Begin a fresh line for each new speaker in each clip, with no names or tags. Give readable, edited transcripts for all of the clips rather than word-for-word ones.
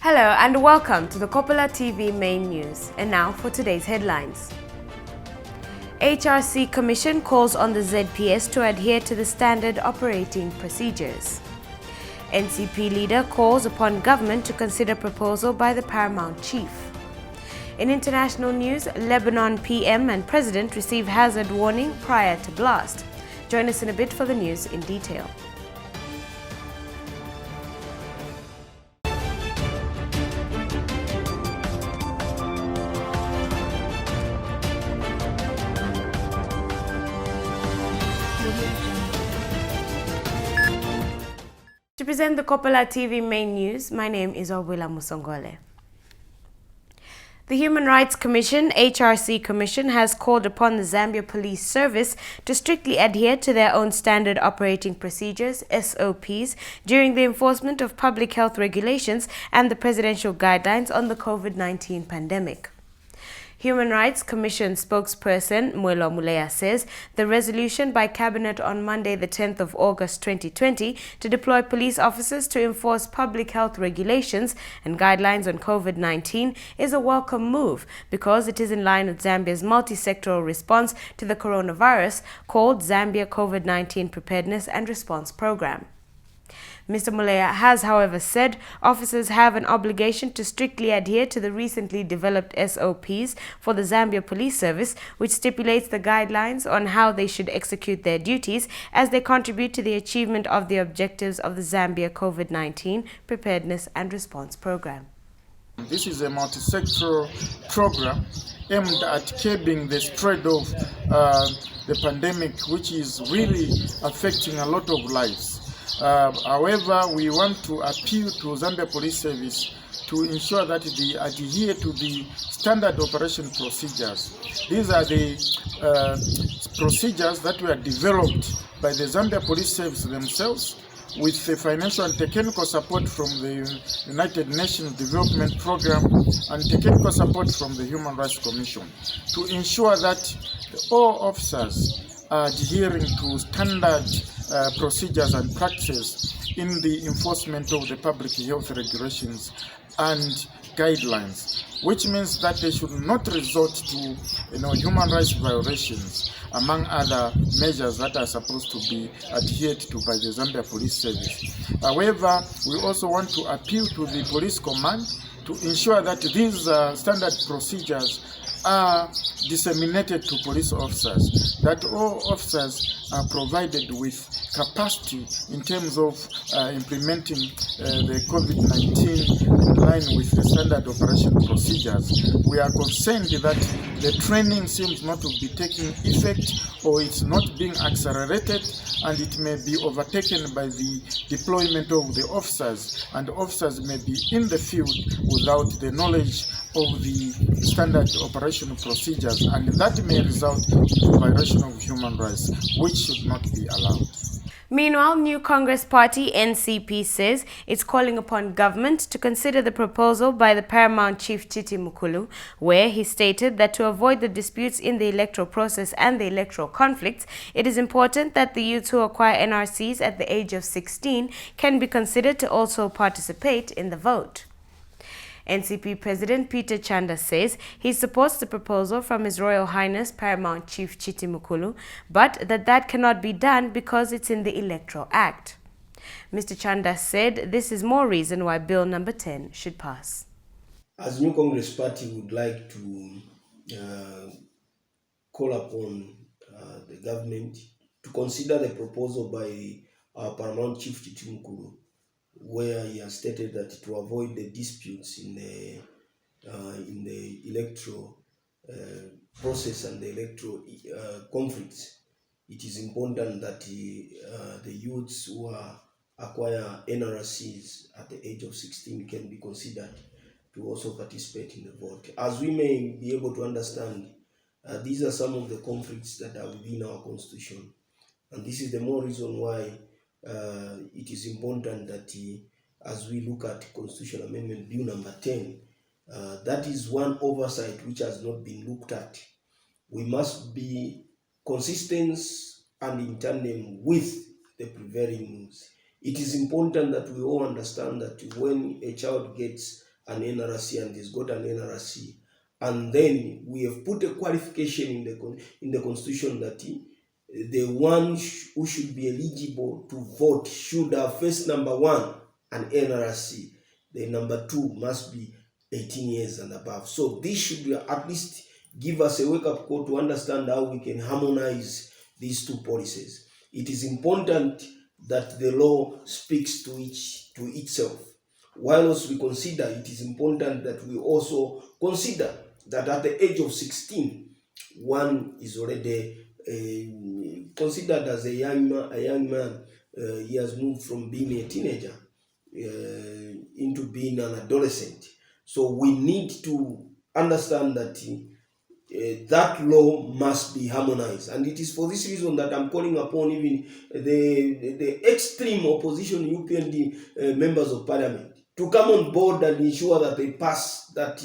Hello and welcome to the Kopala TV main news. And now for today's headlines. HRC Commission calls on the ZPS to adhere to the standard operating procedures. NCP leader calls upon government to consider proposal by the paramount chief. In international news, Lebanon PM and President receive hazard warning prior to blast. Join us in a bit for the news in detail. To present the Kopala TV main news, my name is Obwela Musongole. The Human Rights Commission, HRC Commission, has called upon the Zambia Police Service to strictly adhere to their own standard operating procedures, SOPs, during the enforcement of public health regulations and the presidential guidelines on the COVID-19 pandemic. Human Rights Commission spokesperson Mwelo Muleya says the resolution by Cabinet on Monday the 10th of August 2020 to deploy police officers to enforce public health regulations and guidelines on COVID-19 is a welcome move because it is in line with Zambia's multi-sectoral response to the coronavirus called Zambia COVID-19 Preparedness and Response Program. Mr. Muleya has, however, said officers have an obligation to strictly adhere to the recently developed SOPs for the Zambia Police Service, which stipulates the guidelines on how they should execute their duties as they contribute to the achievement of the objectives of the Zambia COVID-19 Preparedness and Response Program.
This is a multi-sectoral program aimed at curbing the spread of the pandemic, which is really affecting a lot of lives. However, we want to appeal to Zambia Police Service to ensure that they adhere to the standard operation procedures. These are the procedures that were developed by the Zambia Police Service themselves with the financial and technical support from the United Nations Development Program and technical support from the Human Rights Commission to ensure that all officers are adhering to standard procedures and practices in the enforcement of the public health regulations and guidelines, which means that they should not resort to human rights violations among other measures that are supposed to be adhered to by the Zambia Police Service. However, we also want to appeal to the police command to ensure that these standard procedures are disseminated to police officers, that all officers are provided with capacity in terms of implementing the COVID-19 in line with the standard operation procedures. We are concerned that the training seems not to be taking effect, or it's not being accelerated, and it may be overtaken by the deployment of the officers, and officers may be in the field without the knowledge of the standard operation procedures, and that may result in violation of human rights, which should not be allowed.
Meanwhile, New Congress Party NCP says it's calling upon government to consider the proposal by the paramount chief Chiti Mukulu, where he stated that to avoid the disputes in the electoral process and the electoral conflicts, it is important that the youths who acquire NRCs at the age of 16 can be considered to also participate in the vote. NCP President Peter Chanda says he supports the proposal from His Royal Highness Paramount Chief Chiti Mukulu, but that cannot be done because it's in the Electoral Act. Mr. Chanda said this is more reason why Bill number 10 should pass.
As New Congress Party would like to call upon the government to consider the proposal by our Paramount Chief Chiti Mukulu, where he has stated that to avoid the disputes in the electoral process and the electoral conflicts, it is important that the youths who acquire NRCs at the age of 16 can be considered to also participate in the vote. As we may be able to understand, these are some of the conflicts that are within our constitution, and this is the more reason why it is important that as we look at Constitutional Amendment Bill number 10, that is one oversight which has not been looked at. We must be consistent and in tandem with the prevailing news. It is important that we all understand that when a child gets an NRC and he's got an NRC, and then we have put a qualification in the constitution that the one who should be eligible to vote should have first, number one, an NRC. The number two must be 18 years and above. So this should at least give us a wake-up call to understand how we can harmonize these two policies. It is important that the law speaks to itself. While also we consider it is important that we also consider that at the age of 16, one is already considered as a young man. He has moved from being a teenager into being an adolescent. So we need to understand that that law must be harmonized, and it is for this reason that I'm calling upon even the extreme opposition UPND members of parliament to come on board and ensure that they pass that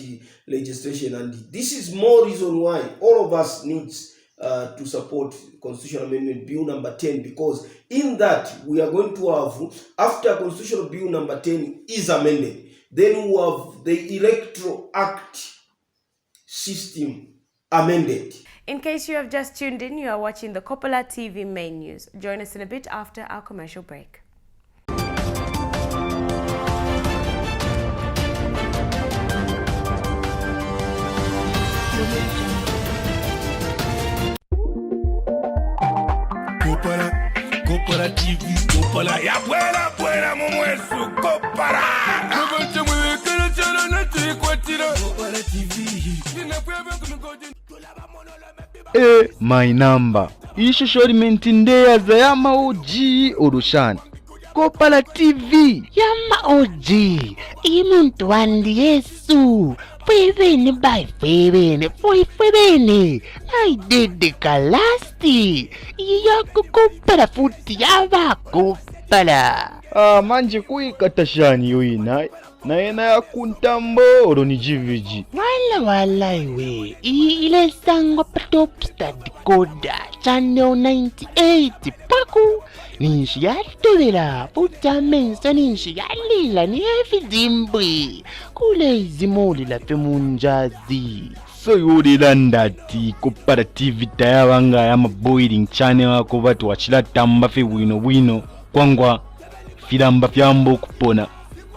legislation. And this is more reason why all of us needs to support Constitutional Amendment Bill number 10, because in that we are going to have, after Constitutional Bill number 10 is amended, then we have the Electoral Act system amended.
In case you have just tuned in, you are watching the Kopala TV main news. Join us in a bit after our commercial break.
Kopala TV, Kopala ya buena mumwesu Kopala. Kopala TV.
My number. Ishusho limentindeya za yama oji orushani. Kopala TV.
Yama oji. Imuntu wandi Yesu. Fwebene by fwebene. Fwebene. Naidede kalasti. Iyako Kopala futi yaba Kopala.
Manje kuikatashani yoinai. Na ena ya kuntambo oro ni jiviji.
Wala iwe. Ile sango patop study koda. Channel 98 paku. Ninshi yatuvira. Puta mensa ninshi yalila ni efizimbwi. Kule izimoli la femunjazi.
So yuri landati Kopala TV tayawanga ya boiling channel wako watu wachila tamba fe wino. Kwangwa filamba fyambo kupona.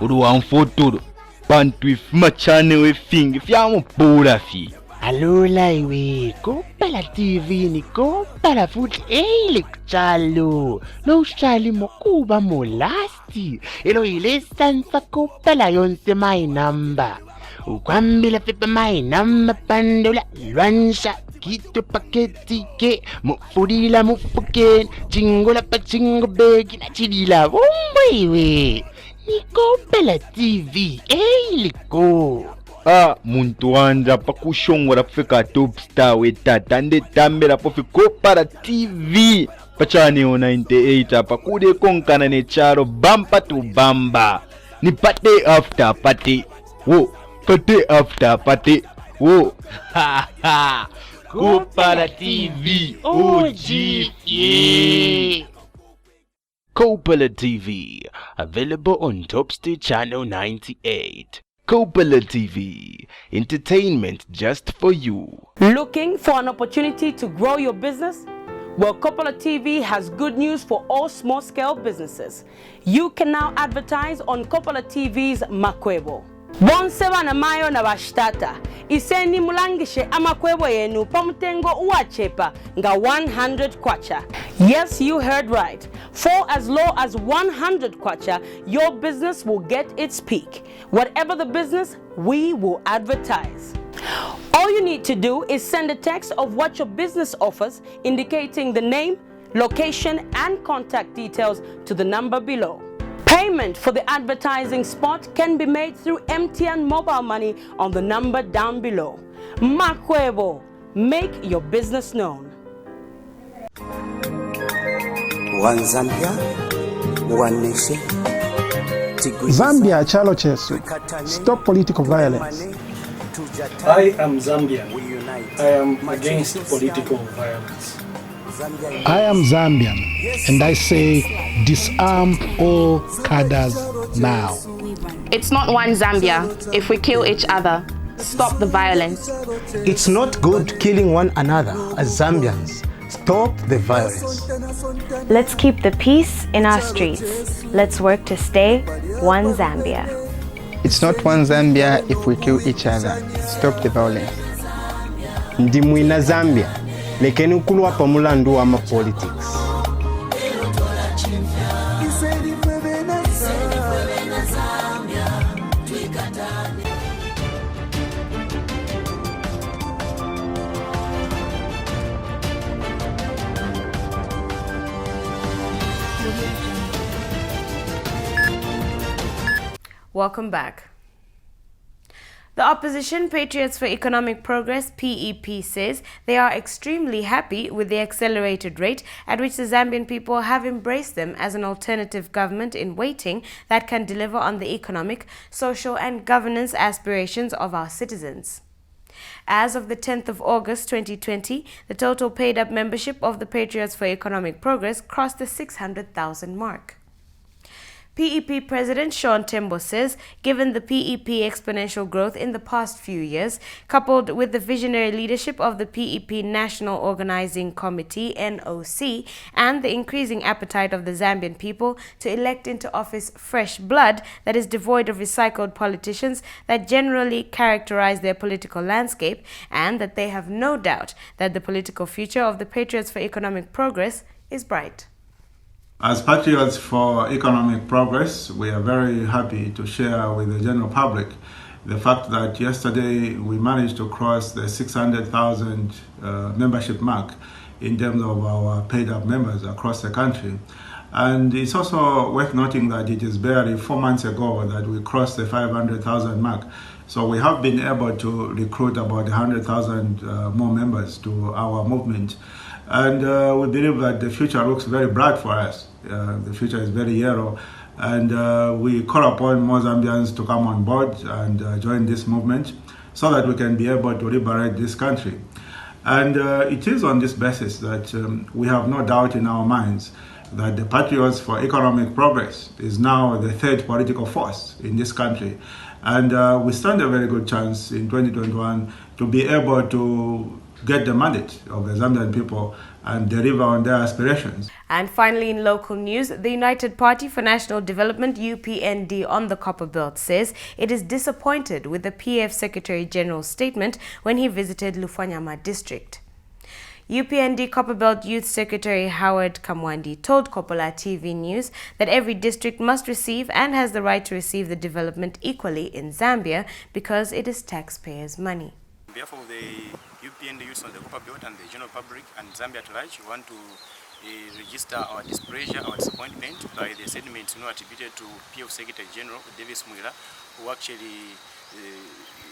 Uruwa mfotoro pantu ifuma chane we fingi fyamo pura fi.
Alula iwe Kopala TV ni Kopala futi eile kuchalo. No ushali mokuba molasti. Elo ile sansa Kopala yonse my number. Ukwambila fipa my number pandula lwansha. Kito paketi ke mufurila mufuken. Chingola pa chingo begi na chidila iwe. Ni Kopala TV, liko.
Muntu wanja pakushongora fika top star we tatande tambera pofi Kopala TV. Pachani o 98 pakude konkana ne charo bamba to bamba. Ni pate after pate. Wo, pate after pate. Wo. Kopala TV, OG. Kopala TV, available on Topstar Channel 98. Kopala TV, entertainment just for you.
Looking for an opportunity to grow your business? Well, Kopala TV has good news for all small-scale businesses. You can now advertise on Kopala TV's Makwebo. Bonseba na mayo na bashtata. Iseni mulangishe amakwebo yenu pamutengo uachepa nga 100 kwacha. Yes, you heard right. For as low as 100 kwacha, your business will get its peak. Whatever the business, we will advertise. All you need to do is send a text of what your business offers, indicating the name, location, and contact details to the number below. Payment for the advertising spot can be made through MTN mobile money on the number down below. Makwebo, make your business known.
One Zambia, one nation.
Zambia chalo chesu. Stop political violence.
I am Zambian. I am against political violence.
I am Zambian, and I say disarm all cadres now.
It's not one Zambia if we kill each other. Stop the violence.
It's not good killing one another as Zambians. Stop the violence.
Let's keep the peace in our streets. Let's work to stay one Zambia.
It's not one Zambia if we kill each other. Stop the violence.
Ndimwina Zambia, lekeni ukulwa pamulandu wa politics.
Welcome back. The opposition Patriots for Economic Progress, PEP, says they are extremely happy with the accelerated rate at which the Zambian people have embraced them as an alternative government in waiting that can deliver on the economic, social and governance aspirations of our citizens. As of the 10th of August 2020, the total paid-up membership of the Patriots for Economic Progress crossed the 600,000 mark. PEP President Sean Tembo says, given the PEP exponential growth in the past few years, coupled with the visionary leadership of the PEP National Organizing Committee, NOC, and the increasing appetite of the Zambian people to elect into office fresh blood that is devoid of recycled politicians that generally characterize their political landscape, and that they have no doubt that the political future of the Patriots for Economic Progress is bright.
As Patriots for Economic Progress, we are very happy to share with the general public the fact that yesterday we managed to cross the 600,000 membership mark in terms of our paid-up members across the country. And it's also worth noting that it is barely 4 months ago that we crossed the 500,000 mark. So we have been able to recruit about 100,000 more members to our movement. And we believe that the future looks very bright for us. The future is very yellow. And we call upon more Zambians to come on board and join this movement so that we can be able to liberate this country. And it is on this basis that we have no doubt in our minds that the Patriots for Economic Progress is now the third political force in this country. And we stand a very good chance in 2021 to be able to get the mandate of the Zambian people and deliver on their aspirations.
And finally, in local news, the United Party for National Development, UPND, on the Copperbelt says it is disappointed with the PF Secretary General's statement when he visited Lufanyama district. UPND Copperbelt Youth Secretary Howard Kamwandi told Kopala TV News that every district must receive and has the right to receive the development equally in Zambia because it is taxpayers' money.
On behalf of the UPND youth on the Copperbelt and the general public and Zambia at large, we want to register our displeasure, our disappointment by the statements attributed to PF Secretary General Davis Mwira, who actually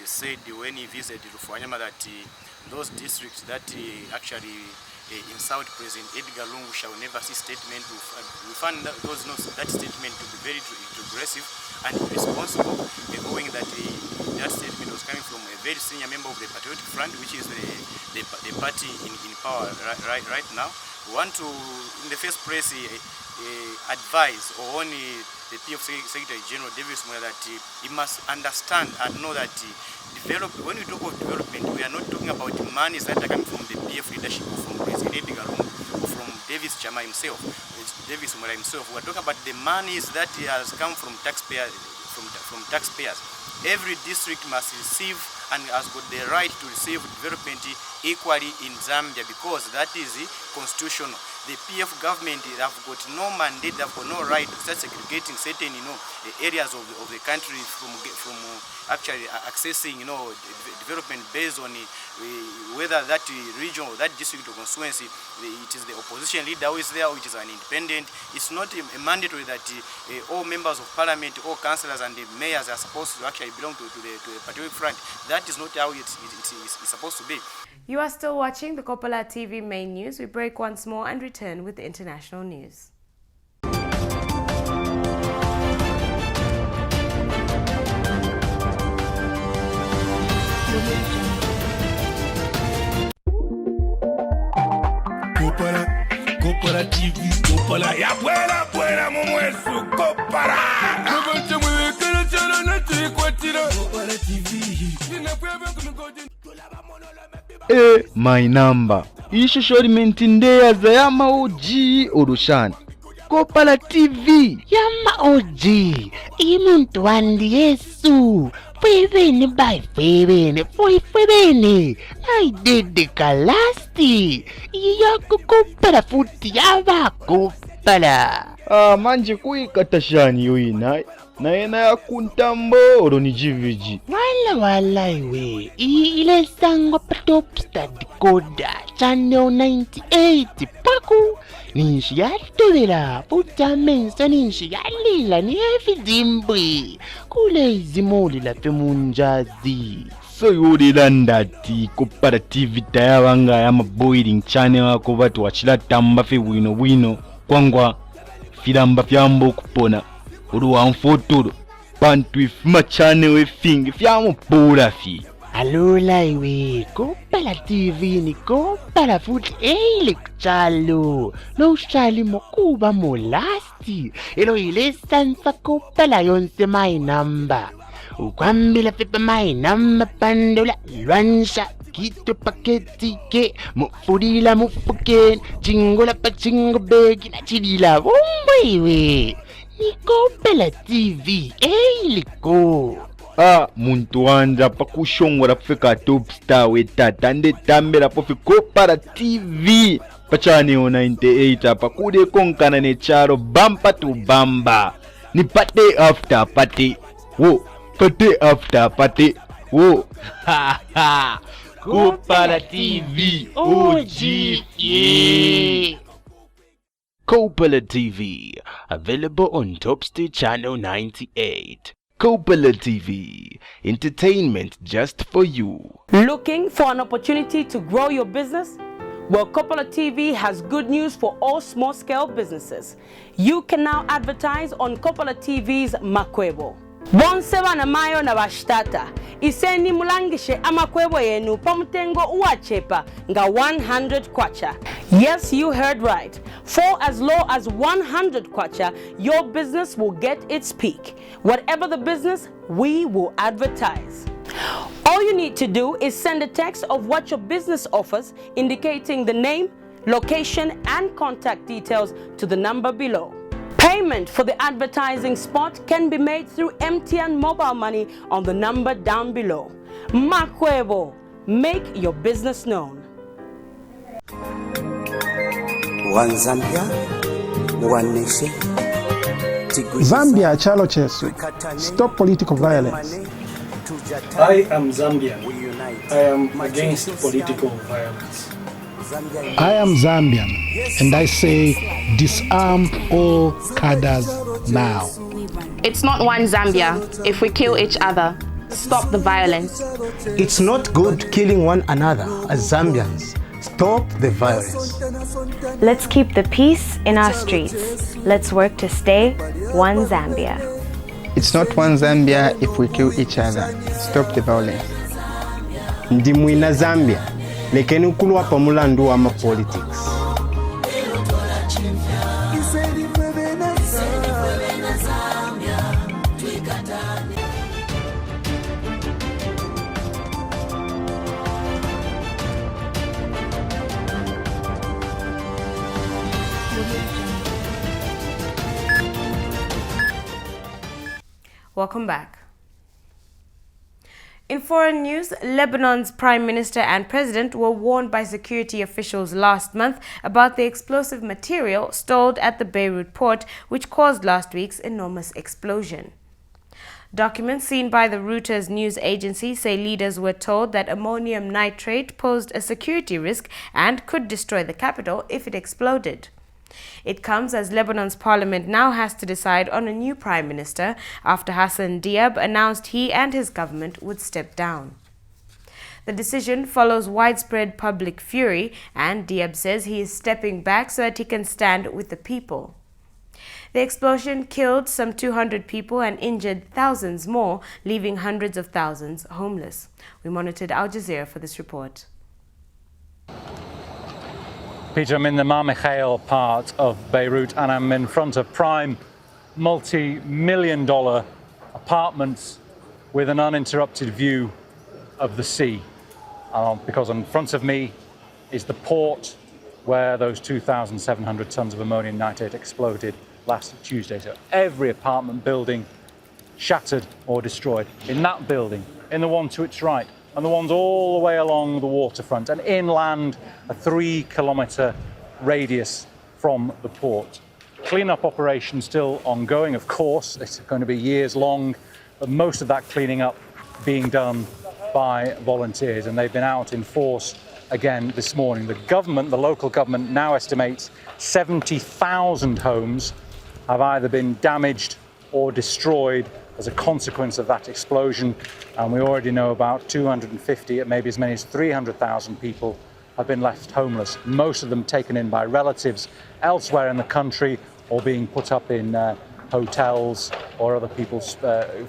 said when he visited Lufanyama that those districts that actually insult President Edgar Lungu shall never see statement. We find that that statement to be very regressive and irresponsible, knowing that that statement was coming from a very senior member of the Patriotic Front, which is the party in power right now. We want to, in the first place, advise or warn the PF Secretary General Davis Mwira that he must understand and know that when we talk of development, we are not talking about money that are coming from the PF leadership or from President Edgar Lungu or from Davis Chama himself, Davis Mwira himself. We are talking about the monies that has come from taxpayers. From taxpayers. Every district must receive and has got the right to receive development equally in Zambia because that is constitutional. The PF government have got no mandate, they have got no right to start segregating certain areas of the country from actually accessing development based on whether that region or that district or constituency it is the opposition leader who is there or it is an independent. It's not a mandatory that all members of parliament, all councillors and the mayors are supposed to actually belong to the Patriotic Front. That is not how it's supposed to be.
You are still watching the Kopala TV main news. We break once more and return with the international news.
Kopala TV, Kopala ya buena mumwesu Kopala.
My number ishusho limentindeya za yama oji orushana Kopala TV
Yama oji, imuntu wandi Yesu. Fwebene by fwebene, fwebene. I did the kalasti. Yako Kopala futi yaba Kopala.
Manje kuikatashani yoina na ena ya kuntambo oro ni jiviji.
Wala iwe. Ile sango patopsta decoder channel 98 paku. Ninshi yatubira puta mensa ninshi yalila ni efizimbwe. Kule izimoli la pemunjazi.
So yuri landati Kopala TV tayawanga ya boiling channel wako watu wachila tamba fe wino kwangwa filamba fyambo kupona uruwa mfotoro bantu ifuma channel wefingi fyamo pura fi.
Alula iwe, Kopala TV ni Kopala futhi kuchalo. No ushali mokuba molasti. Elo ile sansa Kopala yonse my number. Ukwambila pepe my number pandula lwansha kito paketi ke mufudila mufuken chingola pa chingo begi na chidila iwe. Ni Kopala TV liko.
Muntu wanja pakushongora fika top star wetata nde tambela pofi Kopala TV pachani 98 pakude konkana ne charo bampa to bamba ni pate after pate wo pate after pate wo Kopala TV OG
Kopala TV available on Topstar channel 98. Kopala TV, entertainment just for you.
Looking for an opportunity to grow your business? Well, Kopala TV has good news for all small-scale businesses. You can now advertise on Kopala TV's Makwebo. Bonseba na mayo na bashtata. Iseni mulangishe amakwebo yenu pamutengo uachepa nga 100 kwacha. Yes, you heard right. For as low as 100 kwacha, your business will get its peak. Whatever the business, we will advertise. All you need to do is send a text of what your business offers, indicating the name, location, and contact details to the number below. Payment for the advertising spot can be made through MTN mobile money on the number down below. Makwebo, make your business known.
One Zambia, one nation.
Zambia chalo chesu. Stop political violence.
I am Zambian. I am against political violence.
I am Zambian, and I say disarm all cadres now.
It's not one Zambia if we kill each other. Stop the violence.
It's not good killing one another as Zambians. Stop the violence.
Let's keep the peace in our streets. Let's work to stay one Zambia.
It's not one Zambia if we kill each other. Stop the violence.
Ndimwina Zambia, lekeni ukulwa pamulandu wa politics.
Welcome back. In foreign news, Lebanon's Prime Minister and President were warned by security officials last month about the explosive material stored at the Beirut port, which caused last week's enormous explosion. Documents seen by the Reuters news agency say leaders were told that ammonium nitrate posed a security risk and could destroy the capital if it exploded. It comes as Lebanon's parliament now has to decide on a new prime minister after Hassan Diab announced he and his government would step down. The decision follows widespread public fury, and Diab says he is stepping back so that he can stand with the people. The explosion killed some 200 people and injured thousands more, leaving hundreds of thousands homeless. We monitored Al Jazeera for this report.
Peter, I'm in the Mar Mikhael part of Beirut and I'm in front of prime multi-million-dollar apartments with an uninterrupted view of the sea, because in front of me is the port where those 2,700 tons of ammonium nitrate exploded last Tuesday. So every apartment building shattered or destroyed. In that building, in the one to its right, and the ones all the way along the waterfront and inland, a 3-kilometre radius from the port. Clean-up operation still ongoing, of course. It's going to be years long, but most of that cleaning up being done by volunteers, and they've been out in force again this morning. The government, the local government, now estimates 70,000 homes have either been damaged or destroyed as a consequence of that explosion, and we already know about 250, maybe as many as 300,000 people have been left homeless, most of them taken in by relatives elsewhere in the country or being put up in hotels or other people's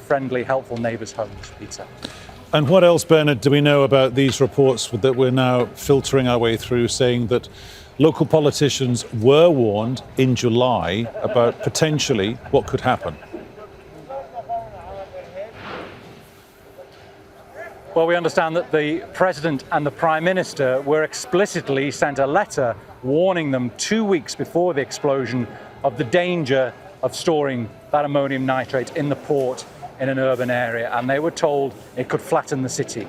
friendly, helpful neighbours' homes. Peter.
And what else, Bernard, do we know about these reports that we're now filtering our way through, saying that local politicians were warned in July about potentially what could happen?
Well, we understand that the President and the Prime Minister were explicitly sent a letter warning them 2 weeks before the explosion of the danger of storing that ammonium nitrate in the port in an urban area, and they were told it could flatten the city,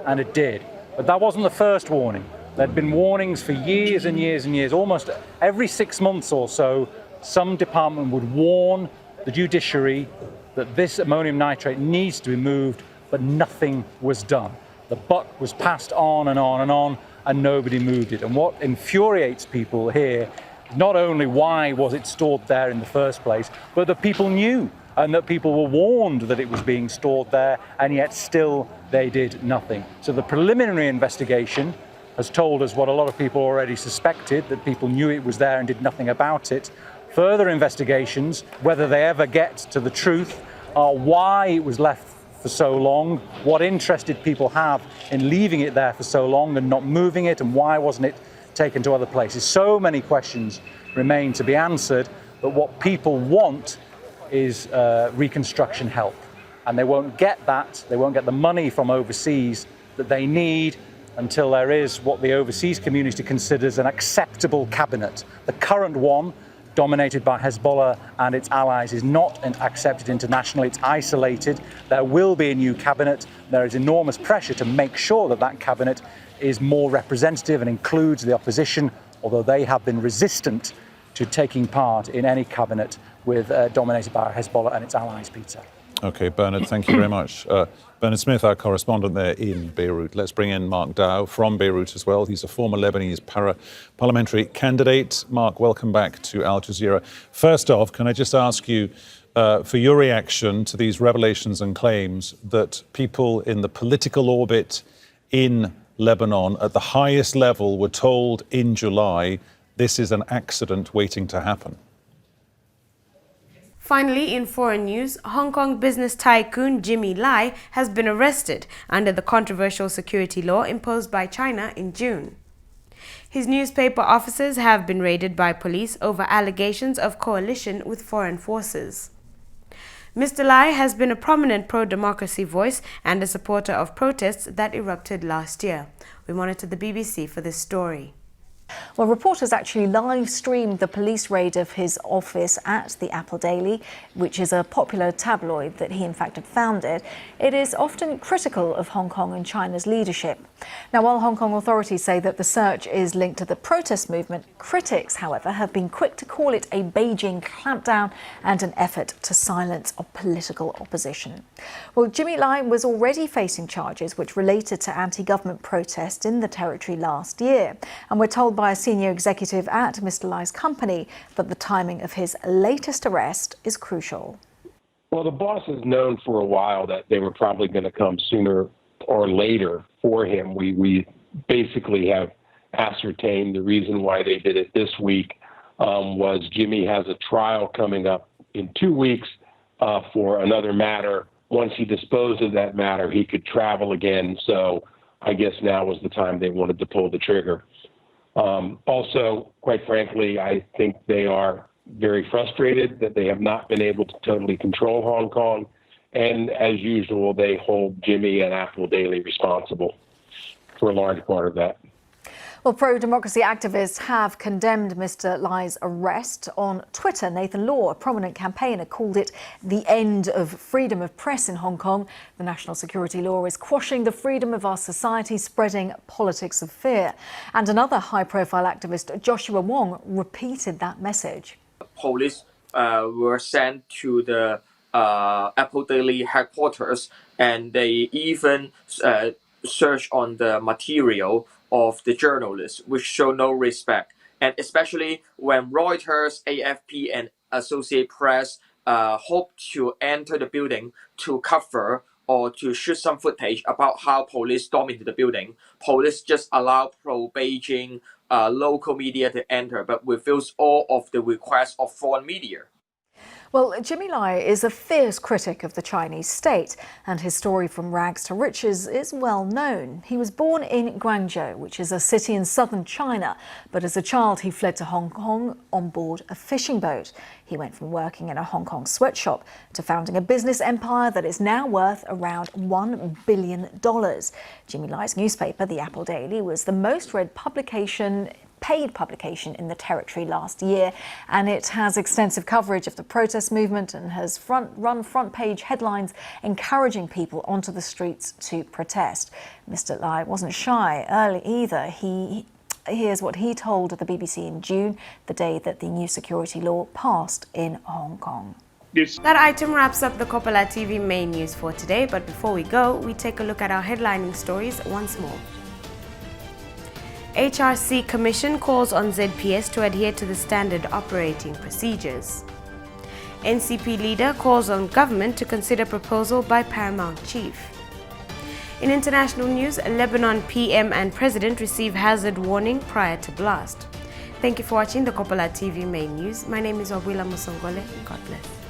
and it did. But that wasn't the first warning. There'd been warnings for years and years and years. Almost every 6 months or so, some department would warn the judiciary that this ammonium nitrate needs to be moved, but nothing was done. The buck was passed on and on and on, and nobody moved it. And what infuriates people here, not only why was it stored there in the first place, but that people knew and that people were warned that it was being stored there, and yet still they did nothing. So the preliminary investigation has told us what a lot of people already suspected, that people knew it was there and did nothing about it. Further investigations, whether they ever get to the truth, are why it was left for so long, what interest did people have in leaving it there for so long and not moving it, and why wasn't it taken to other places. So many questions remain to be answered, but what people want is reconstruction help. And they won't get that, they won't get the money from overseas that they need until there is what the overseas community considers an acceptable cabinet. The current one, dominated by Hezbollah and its allies, is not accepted internationally. It's isolated. There will be a new cabinet. There is enormous pressure to make sure that that cabinet is more representative and includes the opposition, although they have been resistant to taking part in any cabinet with dominated by Hezbollah and its allies, Peter.
OK, Bernard, thank you very much. Bernard Smith, our correspondent there in Beirut. Let's bring in Mark Dow from Beirut as well. He's a former Lebanese parliamentary candidate. Mark, welcome back to Al Jazeera. First off, can I just ask you for your reaction to these revelations and claims that people in the political orbit in Lebanon at the highest level were told in July this is an accident waiting to happen?
Finally, in foreign news, Hong Kong business tycoon Jimmy Lai has been arrested under the controversial security law imposed by China in June. His newspaper offices have been raided by police over allegations of coalition with foreign forces. Mr. Lai has been a prominent pro-democracy voice and a supporter of protests that erupted last year. We monitored the BBC for this story.
Well, reporters actually live-streamed the police raid of his office at the Apple Daily, which is a popular tabloid that he in fact had founded. It is often critical of Hong Kong and China's leadership. Now, while Hong Kong authorities say that the search is linked to the protest movement, critics, however, have been quick to call it a Beijing clampdown and an effort to silence political opposition. Well, Jimmy Lai was already facing charges which related to anti-government protests in the territory last year, and we're told by a senior executive at Mr. Lai's company that the timing of his latest arrest is crucial.
Well, the boss has known for a while that they were probably going to come sooner or later for him. We basically have ascertained the reason why they did it this week was Jimmy has a trial coming up in 2 weeks for another matter. Once he disposed of that matter, he could travel again. So I guess now was the time they wanted to pull the trigger. Also, quite frankly, I think they are very frustrated that they have not been able to totally control Hong Kong And as usual, they hold Jimmy and Apple Daily responsible for a large part of that.
Well, pro-democracy activists have condemned Mr. Lai's arrest. On Twitter, Nathan Law, a prominent campaigner, called it the end of freedom of press in Hong Kong. The national security law is quashing the freedom of our society, spreading politics of fear. And another high-profile activist, Joshua Wong, repeated that message.
Police were sent to the Apple Daily headquarters, and they even searched on the material of the journalists, which show no respect. And especially when Reuters, AFP, and Associated Press hope to enter the building to cover or to shoot some footage about how police stormed into the building, police just allow pro-Beijing local media to enter, but refuse all of the requests of foreign media.
Well, Jimmy Lai is a fierce critic of the Chinese state, and his story from rags to riches is well known. He was born in Guangzhou, which is a city in southern China, but as a child he fled to Hong Kong on board a fishing boat. He went from working in a Hong Kong sweatshop to founding a business empire that is now worth around $1 billion. Jimmy Lai's newspaper, the Apple Daily, was the most read paid publication in the territory last year, and it has extensive coverage of the protest movement and has run front-page headlines encouraging people onto the streets to protest. Mr. Lai wasn't shy early either. Here's what he told the BBC in June, the day that the new security law passed in Hong Kong.
That item wraps up the Kopala TV main news for today, but before we go, we take a look at our headlining stories once more. HRC Commission calls on ZPS to adhere to the standard operating procedures. NCP leader calls on government to consider proposal by Paramount Chief. In international news, Lebanon PM and President receive hazard warning prior to blast. Thank you for watching the Kopala TV main news. My name is Obwila Musongole. God bless.